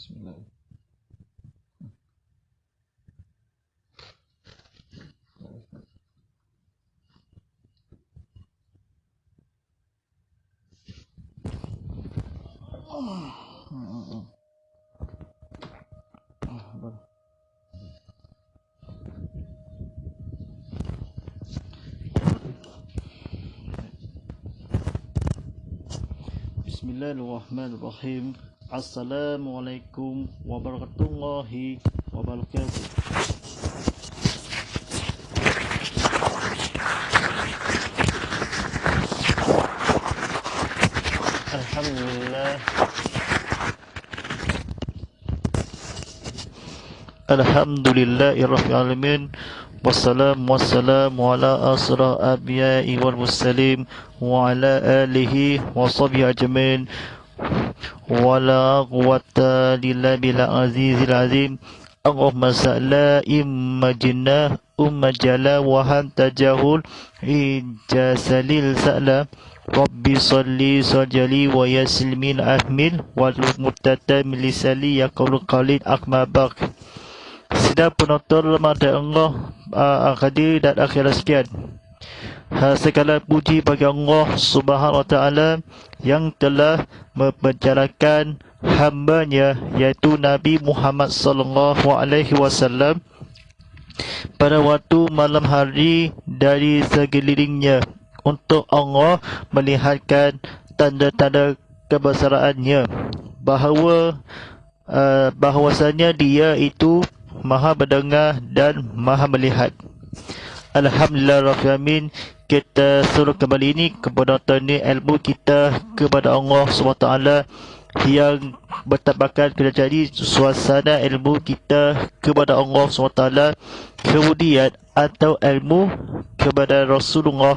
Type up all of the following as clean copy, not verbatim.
Bismillah. Bismillahirrahmanirrahim. Assalamualaikum warahmatullahi wabarakatuh. Alhamdulillah. Alhamdulillahirabbil alamin. Wassalamu ala asrafil anbiya'i wal mursalin wa ala alihi wa sahbihi ajmain. Wala quwwata illa billahil azizil azim. Allahumma salla imajna umajala wa hanta jahul ijasalil sa'la. Rabbi salli sajali wa yaslimin ahmil wal mutatam lisali yaqulu qalid akmabak. Sidang penonton Ramadan Allah hadir dan akhirah sekian. Segala puji bagi Allah Subhanahu wa taala yang telah membicarakan hamba-Nya iaitu Nabi Muhammad sallallahu alaihi wasallam pada waktu malam hari dari sekelilingnya untuk Allah melihatkan tanda-tanda kebesarannya bahawasanya dia itu Maha mendengar dan Maha melihat. Alhamdulillahirrahmanirrahim. Kita suruh kembali ini kepada ilmu kita kepada Allah SWT yang bertabakan kena jadi suasana ilmu kita kepada Allah SWT, kemudian atau ilmu kepada Rasulullah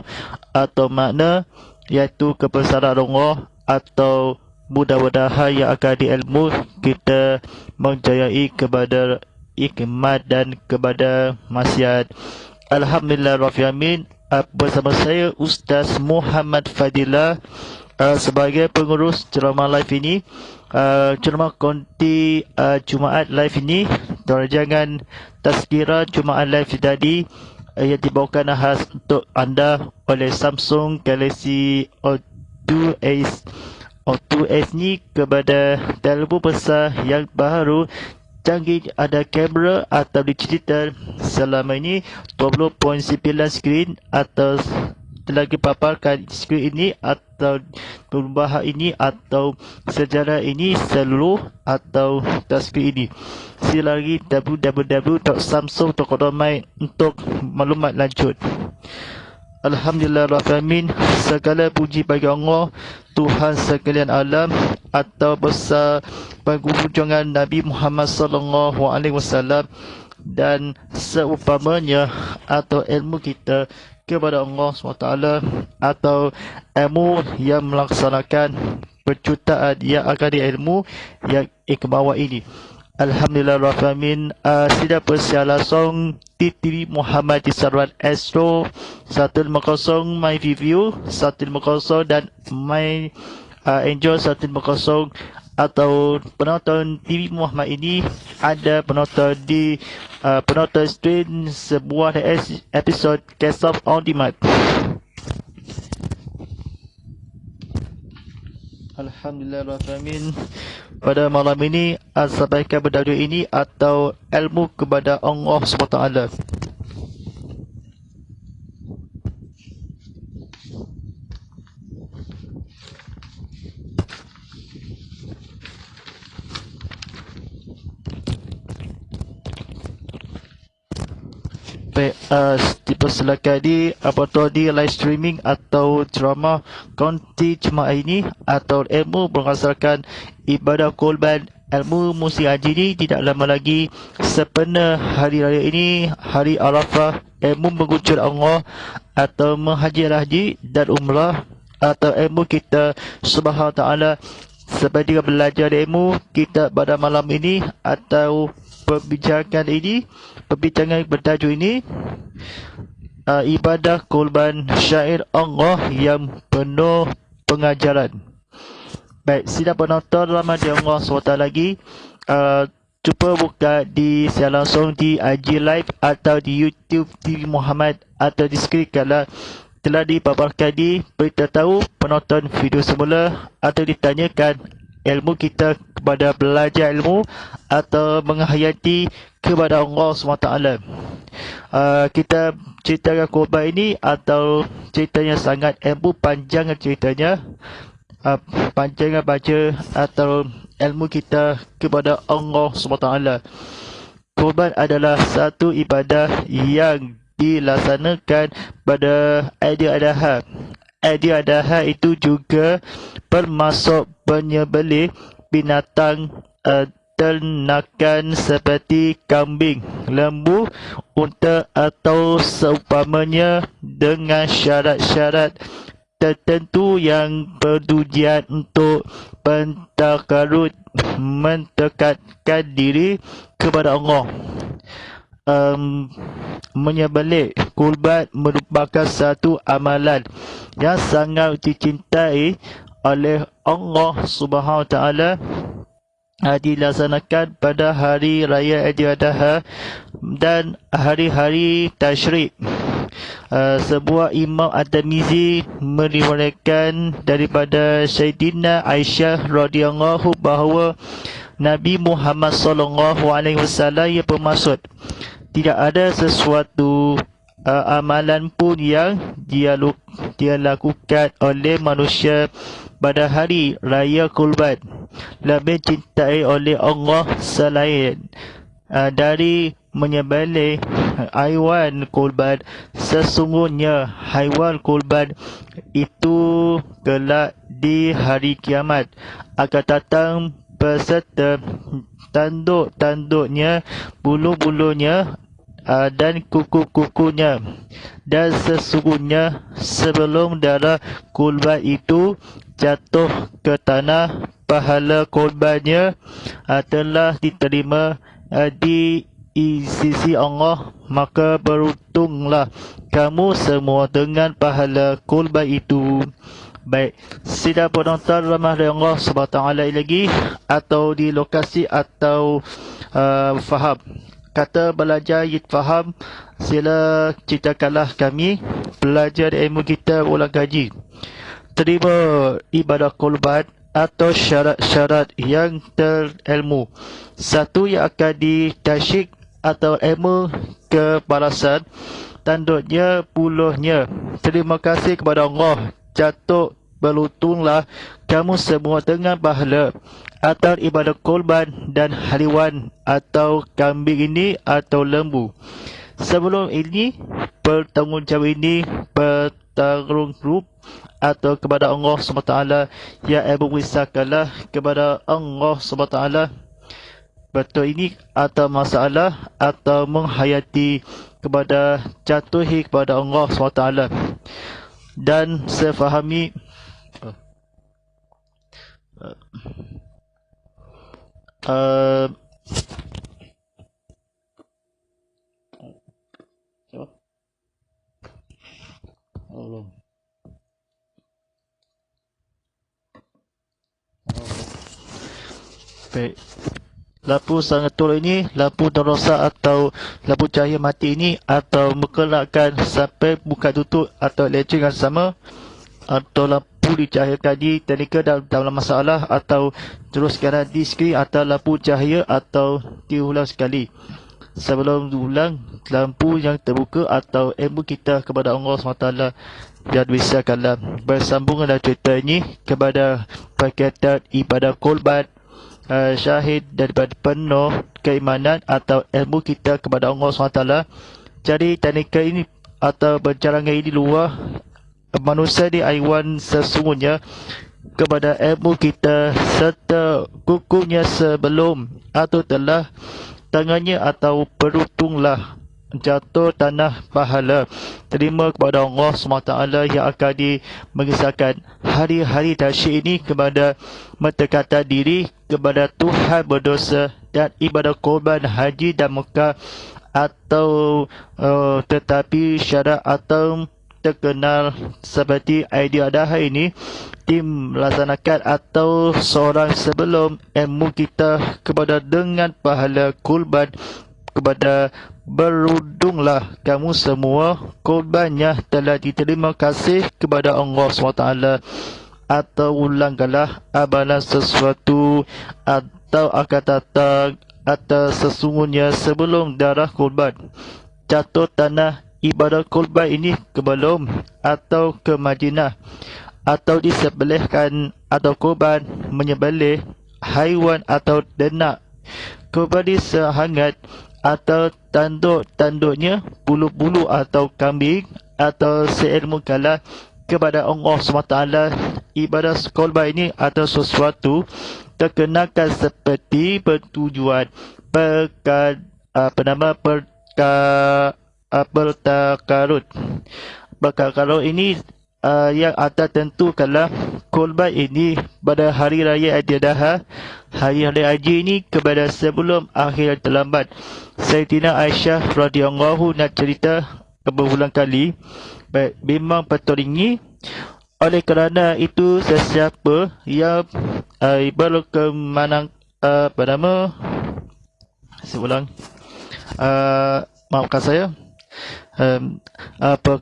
atau makna iaitu kebesaran Allah, atau mudah-mudahan yang akan diilmu kita menjayai kepada ikmat dan kepada maksiat. Alhamdulillahirrahmanirrahim. Bersama saya Ustaz Muhammad Fadilah sebagai pengurus ceramah live ini, ceramah konti Jumaat live ini. Jangan tazkirah Jumaat live tadi yang dibawakan khas untuk anda oleh Samsung Galaxy O2S ni kepada telefon besar yang baru canggih, ada kamera atau digital selama ini 20.9 skrin atau lagi paparkan skrin ini atau perubahan ini atau sejarah ini seluruh atau tasbih ini. Sila lagi www.samsung.com untuk maklumat lanjut. Alhamdulillahirrahmanirrahim. Segala puji bagi Allah Tuhan sekalian alam atau besar pengunjungan Nabi Muhammad sallallahu alaihi wasallam dan seumpamanya atau ilmu kita kepada Allah SWT atau ilmu yang melaksanakan perjutaan yang akan diilmu yang ikmawa ini. Alhamdulillahirrahmanirrahim. Sidang persialan song TV Muhammad Disarwan Astro 150 My Review 150 dan My Enjoy 150 atau penonton TV Muhammad ini ada penonton di penonton stream sebuah episod Cast on Demand. Alhamdulillahirrahmanirrahim. Pada malam ini sampaikan berdua ini atau ilmu kepada Allah SWT. Dipersilakan di live streaming atau ceramah konti Jumaat ini atau ilmu berdasarkan ibadah korban ilmu musim haji ini tidak lama lagi sempena hari raya ini, hari Arafah. Ilmu mengucur Allah atau menghaji haji dan umrah atau ilmu kita Subhanahu wa taala seperti belajar ilmu kita pada malam ini atau perbincangan bertajuk ini ibadah korban syair Allah yang penuh pengajaran. Baik, sidang penonton Ramadan Allah SWT lagi cuba buka di secara langsung di IG Live atau di YouTube TV Muhammad, atau di skrin kalau telah dipaparkan di beritahu penonton video semula, atau ditanyakan ilmu kita kepada belajar ilmu atau menghayati kepada Allah SWT. Kita ceritakan korban ini atau ceritanya sangat ilmu panjang ceritanya, panjang baca atau ilmu kita kepada Allah SWT. Korban adalah satu ibadah yang dilaksanakan pada Aidil Adha. Aidil Adha itu juga bermaksud penyembelih binatang ternakan seperti kambing, lembu, unta atau seumpamanya dengan syarat-syarat tertentu yang bertujuan untuk pentakarut mendekatkan diri kepada Allah. Menyembelih kurban merupakan satu amalan yang sangat dicintai oleh Allah Subhanahu Wa Taala, dilaksanakan pada hari raya Aidil Adha dan hari-hari tasyrik. Sebuah Imam At-Tirmizi meriwayatkan daripada Sayyidina Aisyah radhiyallahu bahawa Nabi Muhammad sallallahu alaihi wasallam ia bermaksud, tidak ada sesuatu amalan pun yang dia lakukan oleh manusia pada hari raya kurban lebih cintai oleh Allah selain dari menyembelih haiwan kurban. Sesungguhnya haiwan kurban itu kelak di hari kiamat akan datang beserta tanduk-tanduknya, bulu-bulunya dan kuku-kukunya, dan sesungguhnya sebelum darah kurban itu jatuh ke tanah, pahala kurbannya telah diterima di sisi Allah, maka beruntunglah kamu semua dengan pahala kurban itu. Baik, sidang penonton ramah dari Allah SWT lagi, atau di lokasi atau faham. Kata belajar yit faham, sila ceritakanlah kami belajar ilmu kita ulang kaji. Terima ibadah kurban atau syarat-syarat yang terilmu. Satu yang akan ditasyik atau ilmu keparasan, tanduknya, buluhnya. Terima kasih kepada Allah. Jatuh beruntunglah kamu semua dengan pahala atau ibadah kurban dan haiwan atau kambing ini atau lembu. Sebelum ini, bertanggungjawab ini bertanggungjawab atau kepada Allah SWT, ya Abu Wisakalah kepada Allah SWT. Betul ini atau masalah atau menghayati kepada jatuhi kepada Allah SWT. Dan saya fahami Allah. Baik. Lampu sangat tua ini, lampu terosak atau lampu cahaya mati ini, atau mengelakkan sampai buka tutup atau elektrik yang sama, atau lampu dicahayakan di teknikal dalam masalah, atau teruskan di skrin, atau lampu cahaya atau diulang sekali. Sebelum diulang, lampu yang terbuka atau ilmu kita kepada Allah SWT dan wisakalah. Bersambung dengan cerita ini kepada berkaitan ibadah kurban, syahid daripada penuh keimanan atau ilmu kita kepada Allah SWT. Jadi teknikal ini atau berjalannya ini luar manusia di haiwan sesungguhnya kepada ilmu kita serta kukunya sebelum atau telah tangannya atau beruntunglah jatuh tanah pahala terima kepada Allah SWT yang akan mengisahkan hari-hari tasyrik ini kepada mendekatkan diri kepada Tuhan berdosa dan ibadah korban haji dan Mekah atau tetapi syarat atau terkenal seperti Aidiladha ini melaksanakan atau seorang sebelum ilmu kita kepada dengan pahala kurban kepada berundunglah kamu semua kurbannya telah diterima kasih kepada Allah SWT, atau ulanglah amalan sesuatu atau akan datang atau sesungguhnya sebelum darah kurban jatuh tanah ibadah kurban ini ke belum atau ke Madinah, atau disembelihkan atau kurban menyembelih haiwan atau ternak, kurban sehangat atau tanduk-tanduknya bulu-bulu atau kambing atau seilmu kalah kepada Allah SWT. Ibadah kurban ini atau sesuatu terkenakan seperti bertujuan bertakarut ini yang atas tentukanlah kurban ini pada hari raya Aidiladha. Hari raya haji ini kepada sebelum akhir terlambat. Sayyidina Aisyah radhiyallahu nak cerita berulang kali, baik, memang betul ini. Oleh kerana itu sesiapa yang berkemenang maafkan saya,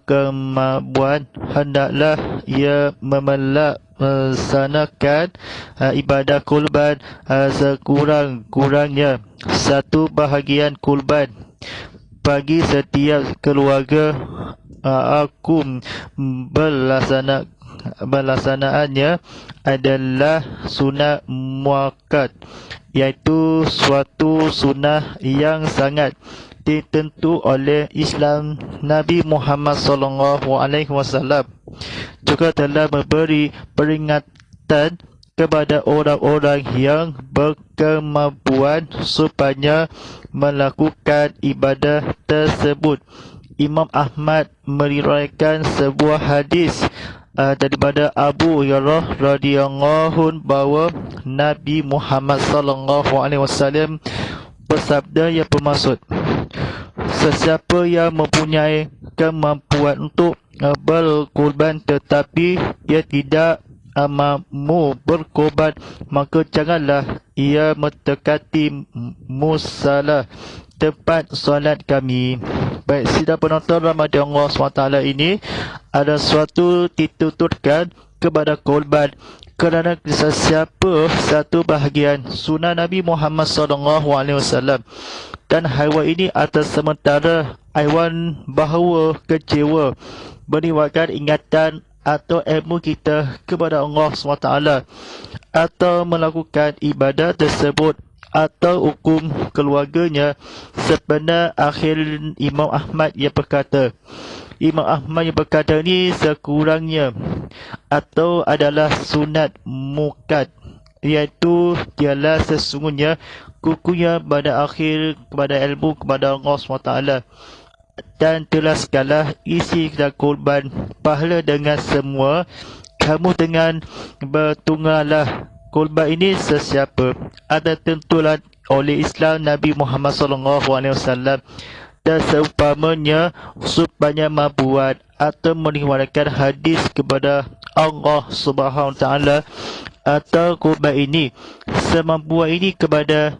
kemampuan hendaklah ia melaksanakan ibadah kurban sekurang-kurangnya satu bahagian kurban bagi setiap keluarga. Aku melaksanakannya adalah sunat muakkad, iaitu suatu sunnah yang sangat ditentu oleh Islam. Nabi Muhammad SAW juga telah memberi peringatan kepada orang-orang yang berkemampuan supaya melakukan ibadah tersebut. Imam Ahmad meriwayatkan sebuah hadis daripada Abu Hurairah radhiyallahu bahawa Nabi Muhammad SAW bersabda yang bermaksud, sesiapa yang mempunyai kemampuan untuk berkorban tetapi ia tidak mampu berkorban, maka janganlah ia mendekati musalah tempat solat kami. Baik, sidang penonton rahmati Allah SWT, ini ada suatu dituturkan kepada korban kerana sesiapa satu bahagian sunnah Nabi Muhammad SAW, dan haiwan ini atas sementara haiwan bahawa kecewa meriwayatkan ingatan atau ilmu kita kepada Allah SWT atau melakukan ibadah tersebut atau hukum keluarganya. Sebenarnya akhir Imam Ahmad yang berkata, ini sekurangnya atau adalah sunat muakkad, iaitu dialah sesungguhnya kukunya pada akhir kepada ilmu kepada Allah SWT, dan telah segala isi dan kurban pahala dengan semua kamu dengan bertunggalah kurban ini sesiapa ada tentulah oleh Islam Nabi Muhammad SAW, dan seumpamanya supaya membuat atau meriwayatkan hadis kepada Allah Subhanahu Wa Taala atau kurban ini semampuan ini kepada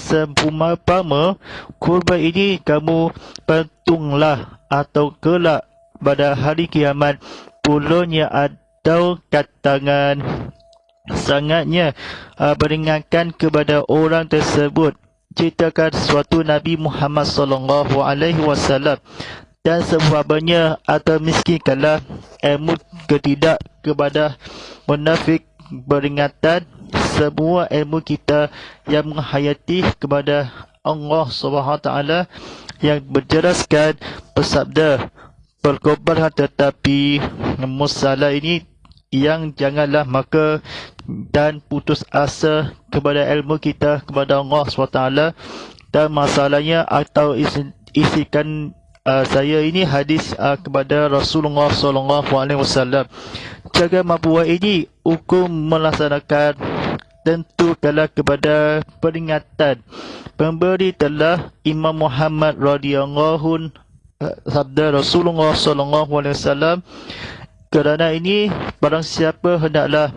seumpama kurban ini kamu pentunglah atau kelak pada hari kiamat pulaunya atau katangan sangatnya beringatkan kepada orang tersebut. Ceritakan suatu Nabi Muhammad SAW, dan seumpamanya atau miskinkanlah ilmu ketidak kepada munafik beringatan semua ilmu kita yang menghayati kepada Allah SWT yang berjelaskan bersabda, berkorbanlah tetapi musalah ini yang janganlah maka dan putus asa kepada ilmu kita kepada Allah SWT. Dan masalahnya atau isikan saya ini hadis kepada Rasulullah SAW. Jaga membuat ini hukum melaksanakan tentu kalah kepada peringatan. Pemberi telah Imam Muhammad radhiyallahu sabda Rasulullah SAW, kerana ini barang siapa hendaklah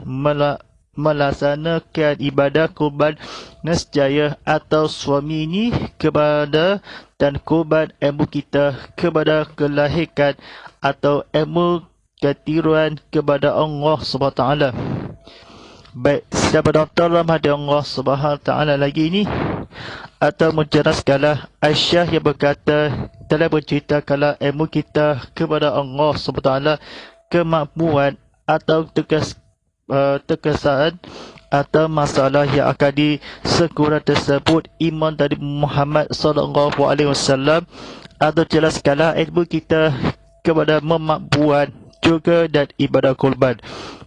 melaksanakan ibadah kurban nescaya atau suami ini kepada dan kurban ilmu kita kepada kelahikan atau ilmu ketiruan kepada Allah SWT. Baik, siapa doktor rahmati Allah SWT lagi ini atau menjelaskanlah Aisyah yang berkata telah berceritakanlah ilmu kita kepada Allah SWT kemampuan atau terkesan atau masalah yang akan disekurang tersebut iman dari Muhammad SAW atau jelaskanlah ilmu kita kepada kemampuan juga dan ibadah kurban.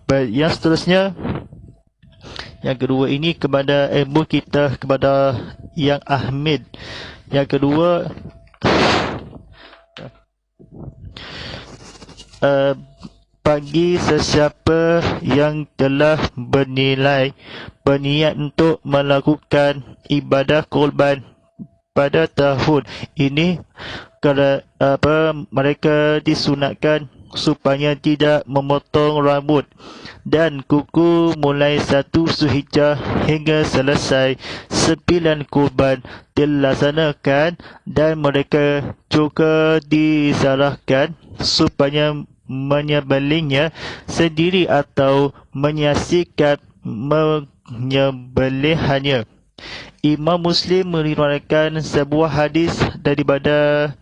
Baik, yang seterusnya yang kedua ini kepada ilmu kita kepada yang Ahmad. Yang kedua bagi sesiapa yang telah berniat untuk melakukan ibadah kurban pada tahun ini, mereka disunatkan supaya tidak memotong rambut dan kuku mulai 1 Zulhijjah hingga selesai 9 kurban dilaksanakan, dan mereka juga disarankan supaya menyembelihnya sendiri atau menyaksikan menyembelihannya. Imam Muslim meriwayatkan sebuah hadis daripada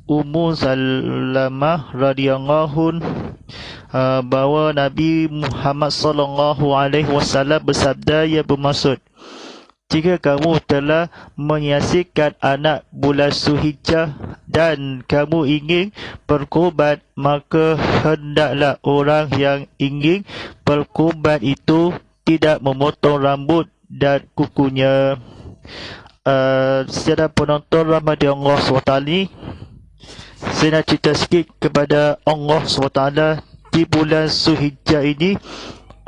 Ummu Salamah radhiyallahu bahawa Nabi Muhammad sallallahu alaihi wasallam bersabda yang bermaksud, jika kamu telah menyaksikan anak bulan Zulhijjah dan kamu ingin berkorban, maka hendaklah orang yang ingin berkorban itu tidak memotong rambut dan kukunya. Saudara penonton rahmati Allah SWT, saya nak cerita sikit kepada Allah SWT di bulan Zulhijjah ini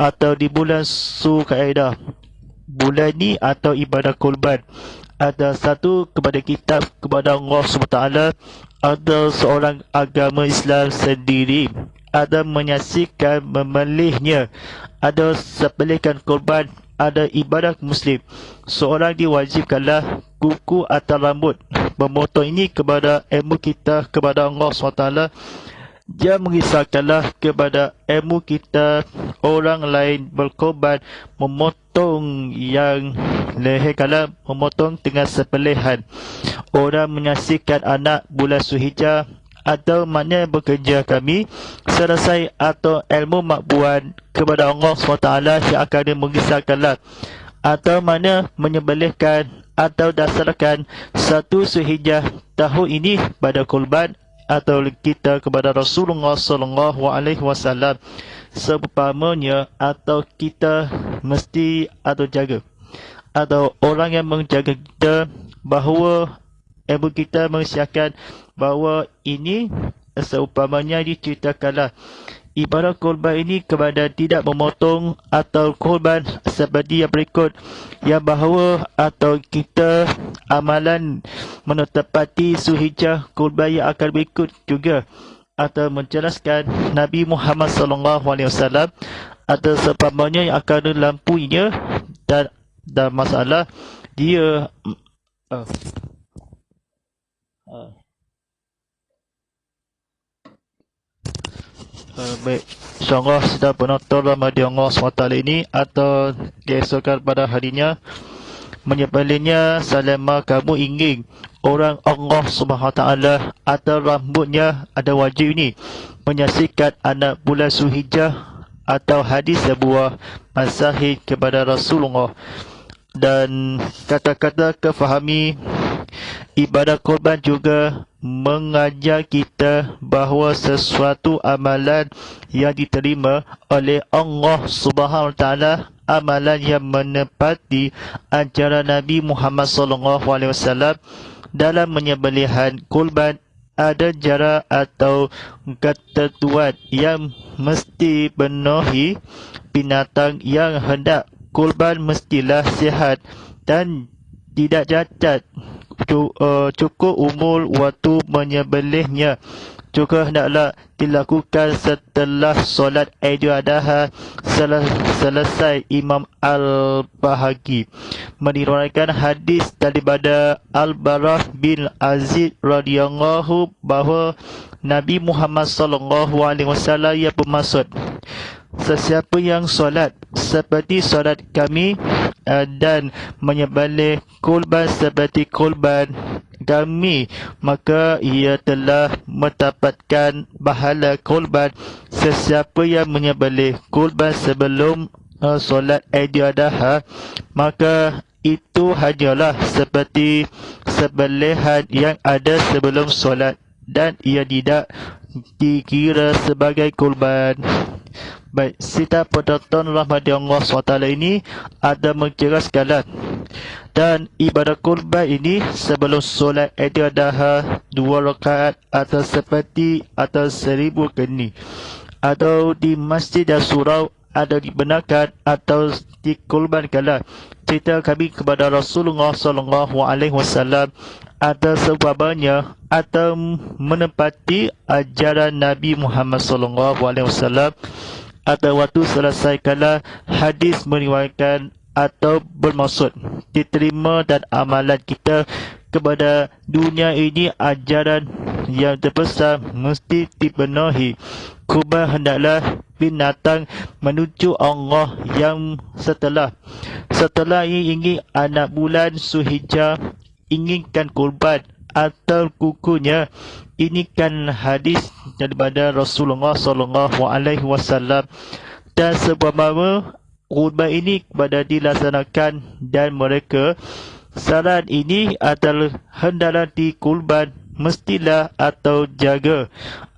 atau di bulan Zulkaidah. Bulan ni atau ibadah kurban, ada satu kepada kitab kepada Allah SWT, ada seorang agama Islam sendiri, ada menyaksikan memelihnya, ada sepelihkan kurban, ada ibadah Muslim. Seorang diwajibkanlah kuku atau rambut. Memotong ini kepada ilmu kita kepada Allah SWT. Dia mengisahkanlah kepada ilmu kita orang lain berkorban memotong yang leher, kalau memotong dengan sepelihan. Orang menyaksikan anak bulan Zulhijjah atau mana bekerja kami selesai atau ilmu makbuan kepada Allah SWT yang akan mengisahkanlah atau mana menyembelihkan atau dasarkan 1 Zulhijjah tahun ini pada kurban atau kita kepada Rasulullah SAW seumpamanya, atau kita mesti atau jaga atau orang yang menjaga kita bahawa ilmu kita mengisyakan bahawa ini seumpamanya diceritakanlah ibadah kurban ini kepada tidak memotong atau kurban seperti yang berikut, yang bahawa atau kita amalan menetapati Zulhijjah kurban yang akan berikut juga, atau menjelaskan Nabi Muhammad SAW atau seumpamanya yang akan lampuinya dan masalah dia baik, insyaAllah sudah penonton rahmati Allah SWT ini atau keesokan pada harinya menyembelihnya selama kamu ingin orang Allah SWT atau rambutnya ada wajib ini menyaksikan anak bulan Zulhijjah atau hadis sebuah masahid kepada Rasulullah. Dan kata-kata kefahami ibadah kurban juga mengajar kita bahawa sesuatu amalan yang diterima oleh Allah Subhanahu Wa Taala, amalan yang menepati ajaran Nabi Muhammad SAW dalam menyembelihan kurban, ada jarak atau ketentuan yang mesti penuhi. Binatang yang hendak kurban mestilah sihat dan tidak cacat. cukup umur waktu menyembelihnya. Juga hendaklah dilakukan setelah solat Idul Adha selesai. Imam Al-Bahaqi meriwayatkan hadis daripada Al-Barah bin Azib radhiyallahu bahawa Nabi Muhammad sallallahu alaihi wasallam ia bermaksud, sesiapa yang solat seperti solat kami dan menyembelih kurban seperti kurban kami, maka ia telah mendapatkan pahala kurban. Sesiapa yang menyembelih kurban sebelum solat Idul Adha, maka itu hanyalah seperti sembelihan yang ada sebelum solat dan ia tidak dikira sebagai kurban. Baik, sita penonton rahmati Allah SWT ini ada menceraskan dan ibadah kurban ini sebelum solat Idul Adha 2 rakaat atau seperti atau 1000 keni atau di masjid dan surau ada dibenarkan atau dikurbankanlah. Cerita kami kepada Rasulullah SAW atau seumpamanya atau menepati ajaran Nabi Muhammad SAW atau waktu selesai kala hadis meriwayatkan atau bermaksud diterima dan amalan kita kepada dunia ini ajaran yang terbesar mesti dipenuhi. Kurban hendaklah binatang menuju Allah yang setelah ini anak bulan Zulhijjah inginkan kurban atau kukunya. Ini kan hadis daripada Rasulullah SAW dan seumpama kurban ini kepada dilaksanakan dan mereka syarat ini adalah hendaklah dikurban mestilah atau jaga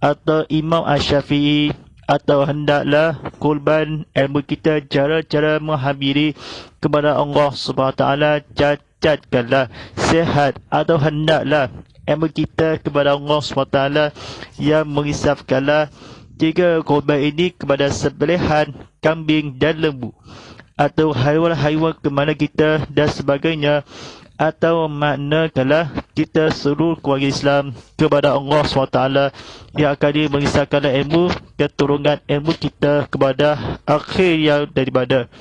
atau Imam Asy-Syafi'i atau hendaklah kurban ilmu kita cara-cara menghabiri kepada Allah SWT cacatkanlah sehat atau hendaklah ilmu kita kepada Allah SWT yang mengisafkanlah jika korban ini kepada sembelihan kambing dan lembu atau haiwan-haiwan ke mana kita dan sebagainya, atau maknakanlah kita seluruh keluarga Islam kepada Allah SWT yang akan dia mengisahkanlah ilmu keturunan ilmu kita kepada akhir yang daripada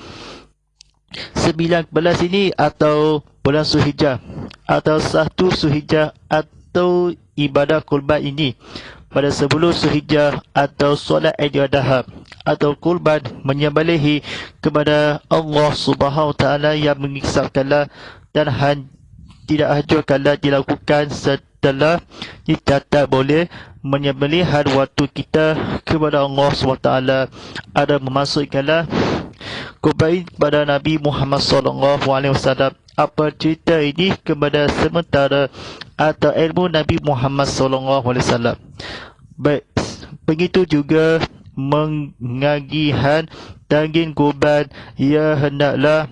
19 ini atau bulan Zulhijjah atau 1 Zulhijjah atau ibadah kurban ini pada sebelum Zulhijjah atau solat Idul Adha atau kurban menyembelihi kepada Allah Subhanahu Taala yang mengisahkanlah dan tidak hajurkanlah dilakukan setelah dicatat boleh menyembelihan waktu kita kepada Allah SWT ada memasukkanlah kurban kepada Nabi Muhammad SAW. Apa cerita ini kepada sementara atau ilmu Nabi Muhammad SAW. Baik, begitu juga mengagihan daging kurban ia hendaklah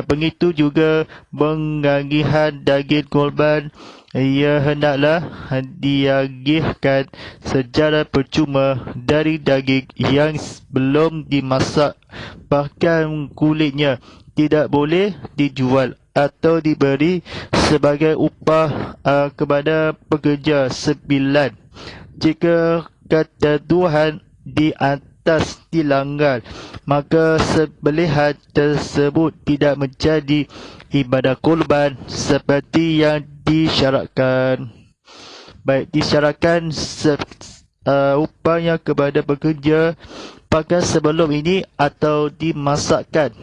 begitu juga mengagihan daging kurban ia hendaklah diagihkan secara percuma dari daging yang belum dimasak, bahkan kulitnya tidak boleh dijual atau diberi sebagai upah kepada pekerja sembilan. Jika ketentuan di atas dilanggar, maka sembelihan tersebut tidak menjadi ibadah kurban seperti yang disyaratkan. Baik, disyaratkan upahnya kepada pekerja bahkan sebelum ini atau dimasakkan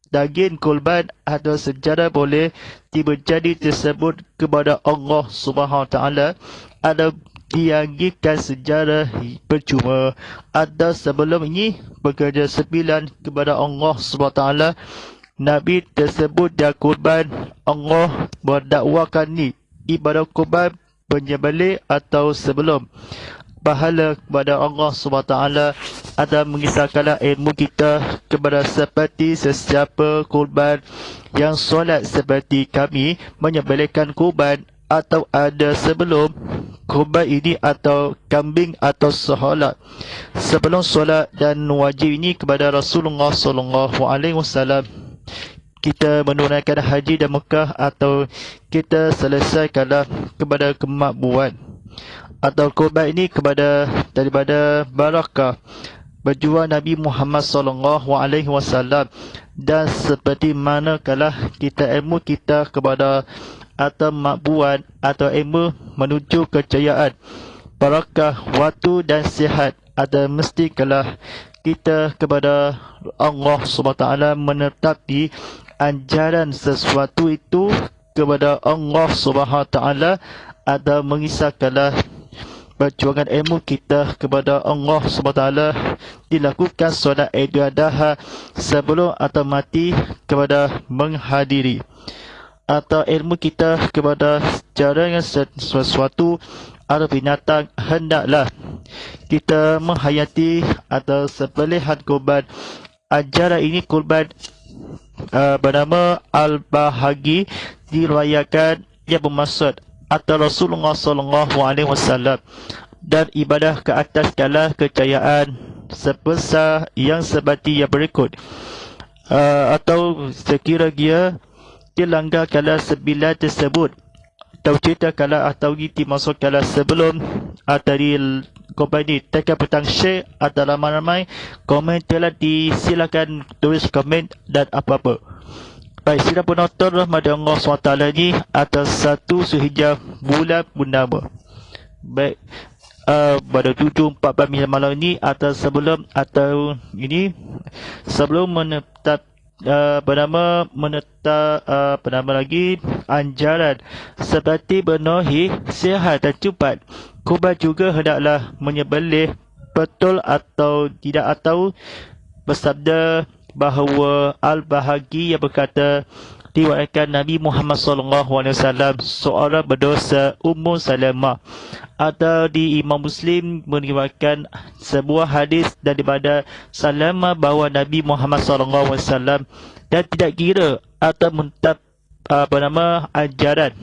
daging kurban atau sejarah boleh menjadi tersebut kepada Allah Subhanahu Taala ada diagihkan sejarah percuma atau sebelum ini pekerja sembilan kepada Allah Subhanahu Taala. Nabi tersebut dan kurban Allah berdakwakan ni ibadah kurban penyembelih atau sebelum pahala kepada Allah SWT ada mengisahkanlah ilmu kita kepada seperti sesiapa kurban yang solat seperti kami menyembelihkan kurban atau ada sebelum kurban ini atau kambing atau solat sebelum solat dan wajib ini kepada Rasulullah SAW. kita menunaikan haji dan Mekah, atau kita selesaikanlah kepada kemakbulan, atau korban ini daripada barakah berjuang Nabi Muhammad SAW. Dan seperti manakala kita ilmu kita kepada atau makbulan atau ilmu menuju kejayaan, barakah, waktu dan sihat, ada mesti kalah kita kepada Allah SWT menetapi anjaran sesuatu itu kepada Allah SWT, ada mengisahkanlah perjuangan ilmu kita kepada Allah SWT, dilakukan solat Idul Adha sebelum atau mati kepada menghadiri, atau ilmu kita kepada sejarah sesuatu atau binatang, hendaklah kita menghayati atau sembelihan korban. Ajaran ini korban bernama Al-Bahagi diriwayatkan yang bermaksud atau Rasulullah SAW, dan ibadah ke atas segala kejayaan sebesar yang seperti yang berikut, atau sekira-kira dilanggar kala 9 tersebut, atau cerita kala atau giti masuk kala sebelum dari korban ini, tekan petang share atau ramai-ramai komen telah disilakan tulis komen dan apa-apa. Baik, sila penonton rahmat Allah SWT ni atas 1 Zulhijjah bulan purnama. Baik, pada 7.14 malam ini atau sebelum atau ini sebelum menetap bernama lagi anjaran seperti bernohi sihat dan cepat. Korban juga hendaklah menyembelih betul atau tidak, atau bersabda bahawa Al-Bahagi yang berkata diriwayatkan Nabi Muhammad SAW seorang berdosa Salamah, atau di Imam Muslim meriwayatkan sebuah hadis daripada Salamah bahawa Nabi Muhammad SAW dan tidak kira atau mentap ajaran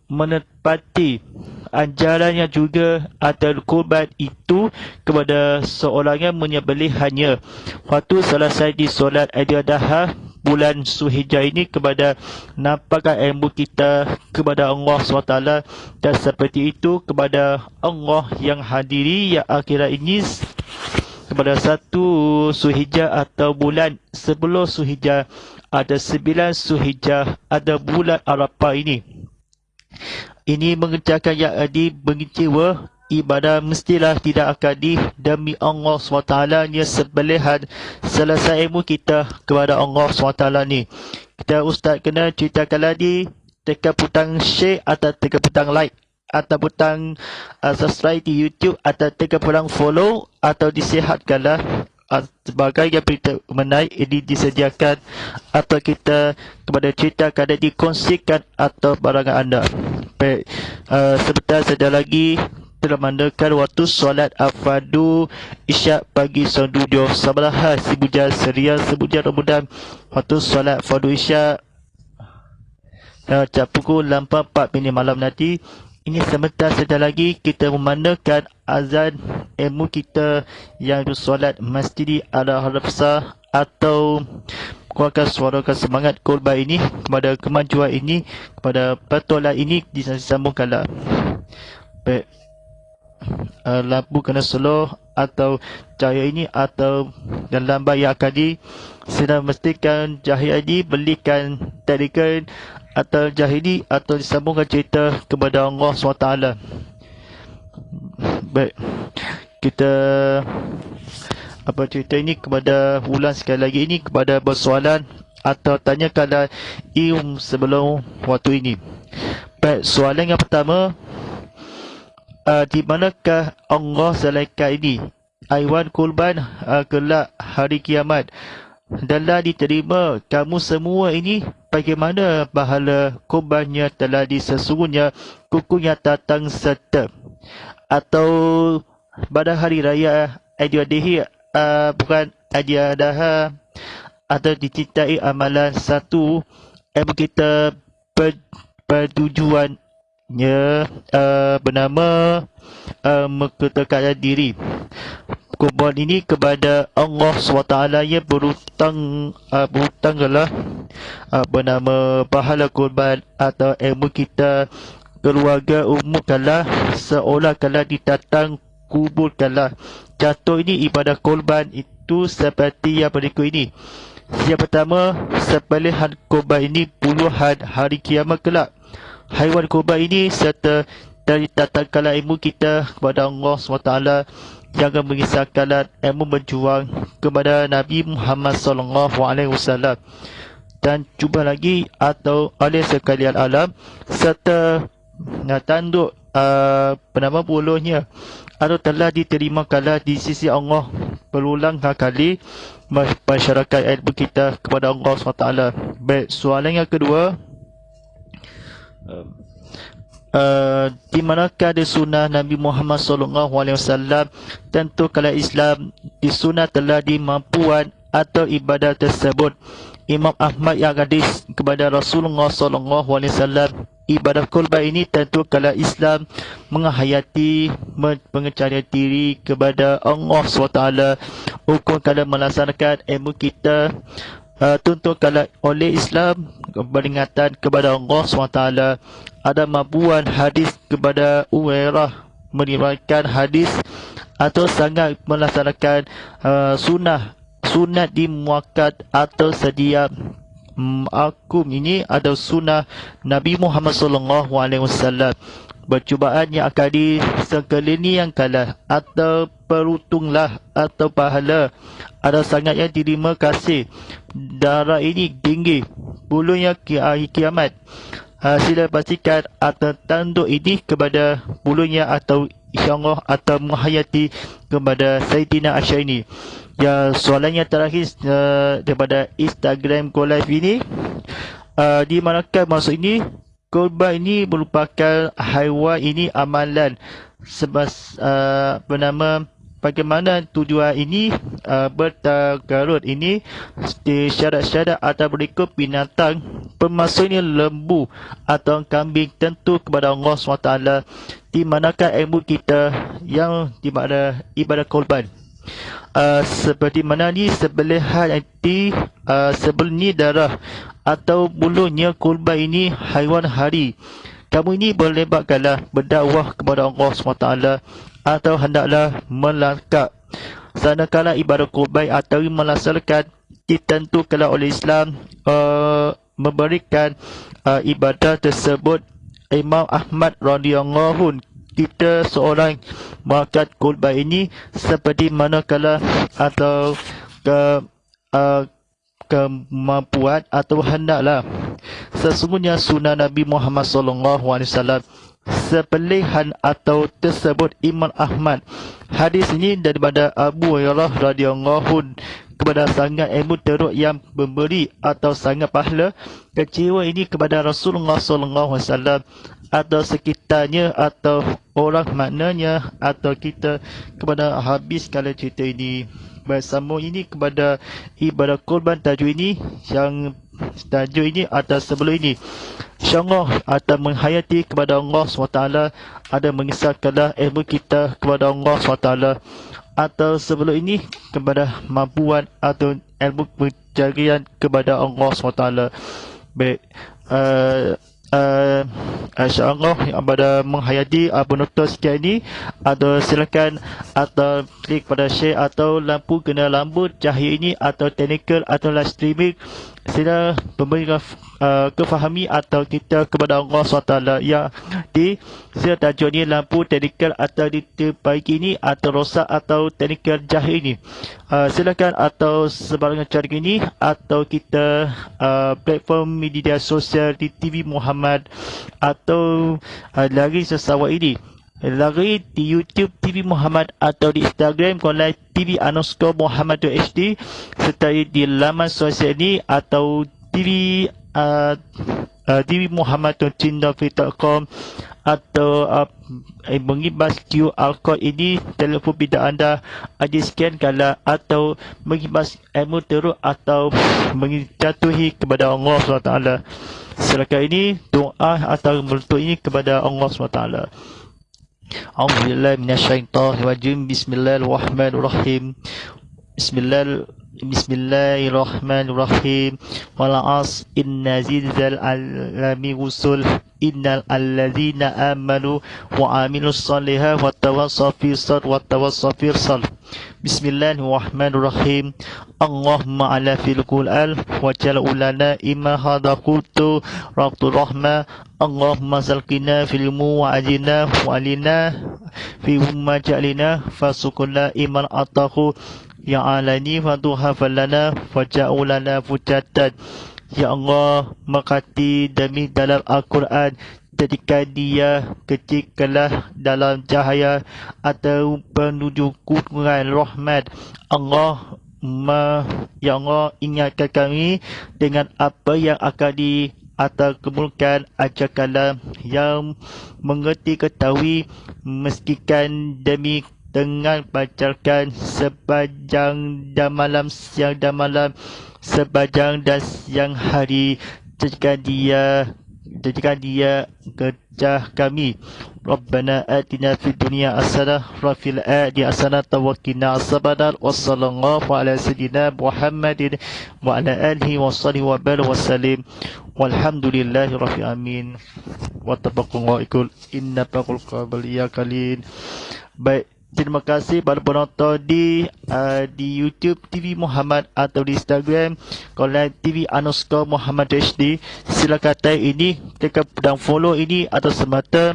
menepati ajarannya juga atau korban itu kepada seorang yang menyembelihnya waktu selesai di solat Idul Adha bulan Zulhijjah ini, kepada nampakkan ilmu kita kepada Allah SWT, dan seperti itu kepada Allah yang hadiri yang akhirat ini kepada 1 Zulhijjah atau bulan sebelum Zulhijjah, ada 9 Zulhijjah, ada bulan Arafah ini. Ini mengerjakan yang mengecewa ibadah mestilah tidak akan demi Allah SWT ni sebelihan selesai ilmu kita kepada Allah SWT ni. Kita ustaz kena ceritakan lagi, tekan butang share atau tekan butang like atau butang subscribe di YouTube, atau tekan butang follow, atau disihatkanlah sebagai yang berita menaik ini disediakan atau kita kepada ceritakan dan dikongsikan atau barangan anda. Baik, sebentar saja lagi telah mandakan waktu solat Al-Fadu Isyak pagi Sondudio Sabarahah Sibujan Seria Sibujan Ramadan. Waktu solat Fadu Isyak pukul 8.04 malam nanti. Ini sebentar saja lagi kita memandakan azan ilmu kita yang bersolat Masjid Al-Harafsah, atau keluarkan suarakan semangat korban ini kepada kemajuan ini, kepada pertolongan ini disambungkanlah. Baik, lampu kena slow atau cahaya ini atau dan lambat yang akan sedang memastikan cahaya ini belikan tadikan atau jahili atau disambungkan cerita kepada Allah SWT. Baik, kita cerita ini kepada ulang sekali lagi ini kepada bersoalan atau tanyakanlah sebelum waktu ini. Baik, soalan yang pertama, di manakah Allah selaika ini haiwan kurban kelak hari kiamat, danlah diterima kamu semua ini, bagaimana pahala kurbannya telah disesungguhnya kukunya datang serta, atau pada hari raya Idul Adha bukan Idul Adha, atau dicintai amalan satu ilmu kita bertujuannya bernama mengketakkan diri. kurban ini kepada Allah SWT, ia berhutang berhutanglah bernama pahala kurban atau ilmu kita, keluarga umumkanlah, seolah kala ditatang kuburkanlah. Contoh ini ibadah kurban itu seperti yang berikut ini. Yang pertama, sembelihan kurban ini puluhan hari kiamat kelak. Haiwan kurban ini serta dari tatangkala ilmu kita kepada Allah SWT, jangan mengisahkanlah ilmu berjuang kepada Nabi Muhammad SAW. Dan cuba lagi atau oleh sekalian alam, serta tanduk penama buluhnya atau telah diterima kala di sisi Allah berulang kali masyarakat ilmu kita kepada Allah SWT. Baik, soalan yang kedua, di manakah ada sunnah Nabi Muhammad SAW? Tentu kalau Islam di sunnah telah dimampuan atau ibadah tersebut. Imam Ahmad yang hadis kepada Rasulullah SAW, ibadah kurban ini tentu kalau Islam menghayati pengecaran diri kepada Allah SWT, hukum kalau melaksanakan ilmu kita, tuntut kalau oleh Islam peringatan kepada Allah SWT. Ada mabuan hadis kepada Uwairah meriwayatkan hadis atau sangat melaksanakan sunat di muakkad atau sedia akum ini atau sunnah Nabi Muhammad SAW. Percubaan yang akan disekelilingi yang kalah atau perutunglah atau pahala ada sangat yang terima kasih. Darah ini tinggi, bulunya kiamat. Sila pastikan atau tanduk ini kepada bulunya atau insyaAllah atau menghayati kepada Sayyidina Aisyah ini. Ya, soalan yang terakhir daripada Instagram Go Live ini, di manakah maksud ini? Kurban ini merupakan haiwan ini amalan bernama bagaimana tujuan ini bertagarut ini di syarat-syarat atau berikut binatang pemasuknya lembu atau kambing tentu kepada Allah SWT. Di manakah ilmu kita yang di mana ibadah kurban? Seperti mana ni sembelihan nanti sebelum ni darah atau bulunya kurban ini haiwan hari. Kamu ini berlebatkanlah berdakwah kepada Allah SWT atau hendaklah melangkah. Sanakala ibadah kurban atau melaksanakan ditentukan oleh Islam memberikan ibadah tersebut. Imam Ahmad radhiyallahu kita seorang melakukan kurban ini seperti manakala atau kemampuan atau hendaklah. Sesungguhnya sunnah Nabi Muhammad SAW sepelihan atau tersebut Imam Ahmad. Hadis ini daripada Abu Hurairah radhiyallahu kepada sangat ilmu teruk yang memberi atau sangat pahala kecewa ini kepada Rasulullah SAW atau sekitarnya atau orang maknanya atau kita kepada habis kalau cerita ini bersambung ini kepada ibadah kurban tajuk ini yang tajuk ini atau sebelum ini insyaAllah atau menghayati kepada Allah SWT ada mengisahkanlah ilmu kita kepada Allah SWT atau sebelum ini kepada mampuan atau ilmu pencarian kepada Allah SWT. Baik, insyaAllah yang pada menghayati penonton sekian ini atau silakan atau klik pada share atau lampu kena lampu cahaya ini atau technical atau live streaming. Sila memberikan kefahami atau kita kepada Allah SWT yang di sila tajuk ni lampu technical atau diperbaiki ini atau rosak atau technical jahil ini. Silakan atau sebarangan cara ini atau kita platform media sosial di TV Muhammad atau lagi sesawat ini. Lagi di YouTube TV Muhammad atau di Instagram Konlive TV_Muhammad.HD serta di laman sosial ini atau TV Muhammad.com atau mengibas QR code ini telefon bidak anda ada scan kala atau mengibas ilmu teruk atau menjatuhi kepada Allah SWT. Silakan ini doa atau menuntut ini kepada Allah SWT. A'udzubillahi minasyaitonirrajim. Bismillahirrahmanirrahim. Bismillahirrahmanirrahim. Wal 'asr inna zilzal alami usul innal alladzina amanu wa amilus solihati wa tawassaw bis sabr wa tawassaw bis sabr. Bismillahirrahmanirrahim. Allahumma ala fil Qur'an wa jal ulana imma hadakutu raqtu rahma. Allahumma salqina fil mu wa ajina wa alina fi umma ja'lina fasukuna iman atahu ya alani fatuha falana faja'ulana fujatan. Ya Allah, makati demi dalam Al-Quran, jadikan dia kecilkanlah dalam cahaya atau penuju kurungan rahmat. Ya Allah, ingatkan kami dengan apa yang akan atau kemulkan ajarkanlah yang mengerti ketahui meskikan demi dengan bacakan sepanjang dan malam, siang dan malam, sepanjang dan siang hari. Jadikan dia kerja kami. Rabbana atina fid dunya hasanah wa fil akhirati hasanah wa qina azabannar. Wassallallahu ala sayyidina Muhammadin wa ala alihi wa sahbihi wa baraka wa sallim. Walhamdulillahi rabbil alamin. Wa tabaqallahu ikul inna baqul qabl ya kalin. Baik, terima kasih pada penonton di YouTube TV Muhammad atau di Instagram Online TV _Muhammad HD. Silakan tag ini, tekan pedang follow ini atau semata.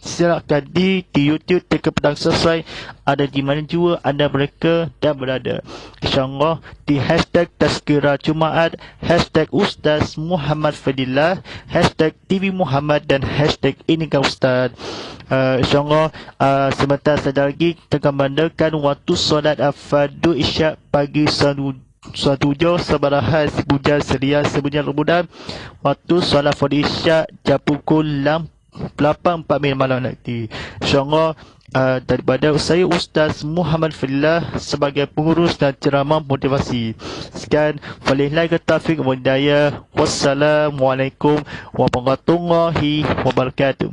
Silakan di YouTube tekan pedang subscribe. Ada di mana jua anda mereka dan berada. InsyaAllah di hashtag Tazkirah Jumaat, hashtag Ustaz Muhammad Fadillah, hashtag TV Muhammad dan hashtag Inikah Ustaz. InsyaAllah sebentar saja lagi kita akan mandakan waktu solat fardu isyak pagi suatu jauh sabarahan sebujan sedia sebujan rebudan. Waktu solat fardu isyak jam pukul 8.4 malam nanti. InsyaAllah daripada saya Ustaz Muhammad Fadillah sebagai pengurus dan ceramah motivasi. Sekian, walillahi taufiq wal hidayah. Wassalamualaikum warahmatullahi wabarakatuh.